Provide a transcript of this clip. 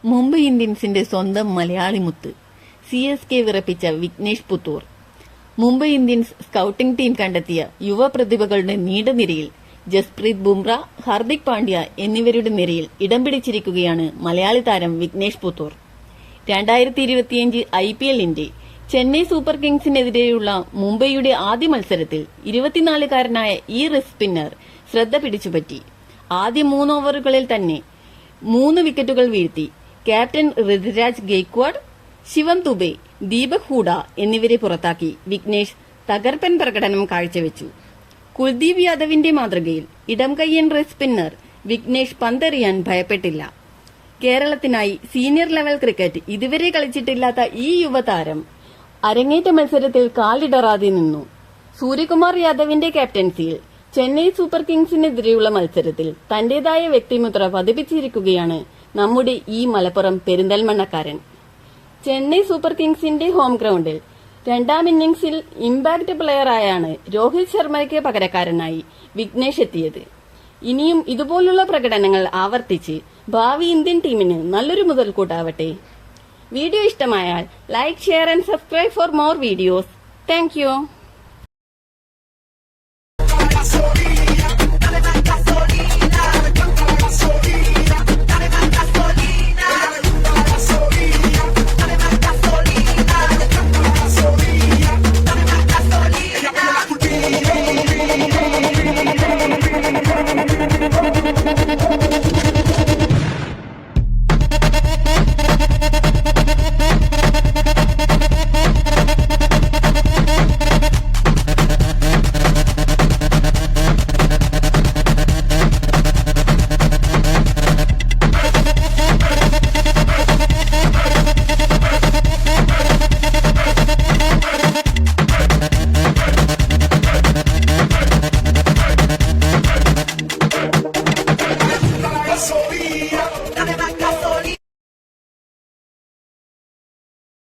മുംബൈ ഇന്ത്യൻസിന്റെ സ്വന്തം മലയാളി മുത്ത് CSK വിറപ്പിച്ച Vignesh Puthur. Mumbai Indians scouting team കണ്ടെത്തിയ യുവ പ്രതിഭകളുടെ നീണ്ട നിരയിൽ ജസ്പ്രീത് ബുംറ, ഹാർദിക് പാണ്ഡ്യ എന്നിവരുടെ നിരയിൽ ഇടം പിടിച്ചിരിക്കുകയാണ് മലയാളി താരം വിഘ്നേഷ് പുത്തൂർ. 2025 IPLന്റെ ചെന്നൈ സൂപ്പർ കിങ്സിനെതിരെയുള്ള മുംബൈയുടെ ആദ്യ മത്സരത്തിൽ 24-കാരനായ ഈ റിസ്റ്റ് സ്പിന്നർ ശ്രദ്ധ പിടിച്ചുപറ്റി. ആദ്യ 3 ഓവറുകളിൽ തന്നെ 3 വിക്കറ്റുകൾ വീഴ്ത്തി. ക്യാപ്റ്റൻ ഋതുരാജ് ഗെയ്ക്വാഡ്, ശിവം ദുബെ, ദീപക് ഹൂഡ എന്നിവരെ പുറത്താക്കി വിഘ്നേഷ് തകർപ്പൻ പ്രകടനം കാഴ്ചവെച്ചു. കുൽദീപ് യാദവിന്റെ മാതൃകയിൽ ഇടംകയ്യൻ റിസ്റ്റ് സ്പിന്നർ വിഘ്നേഷ് പന്തെറിയാൻ ഭയപ്പെട്ടില്ല. കേരളത്തിനായി സീനിയർ ലെവൽ ക്രിക്കറ്റ് ഇതുവരെ കളിച്ചിട്ടില്ലാത്ത ഈ യുവതാരം അരങ്ങേറ്റ മത്സരത്തിൽ കാലിടറാതെ നിന്നു. സൂര്യകുമാർ യാദവിന്റെ ക്യാപ്റ്റൻസിയിൽ ചെന്നൈ സൂപ്പർ കിങ്സിനെതിരെയുള്ള മത്സരത്തിൽ തന്റേതായ വ്യക്തിമുദ്ര പതിപ്പിച്ചിരിക്കുകയാണ് നമ്മുടെ ഈ മലപ്പുറം പെരിന്തൽമണ്ണക്കാരൻ. ചെന്നൈ സൂപ്പർ കിങ്സിന്റെ ഹോം ഗ്രൗണ്ടിൽ 2ാം ഇന്നിംഗ്സിൽ ഇമ്പാക്ട് പ്ലെയറായാണ് രോഹിത് ശർമ്മയ്ക്ക് പകരക്കാരനായി വിഘ്നേഷ് എത്തിയത്. ഇനിയും ഇതുപോലുള്ള പ്രകടനങ്ങൾ ആവർത്തിച്ച് ഭാവി ഇന്ത്യൻ ടീമിന് നല്ലൊരു മുതൽക്കൂട്ടാവട്ടെ. വീഡിയോ ഇഷ്ടമായാൽ like, share and subscribe for more videos. Thank you. Soria.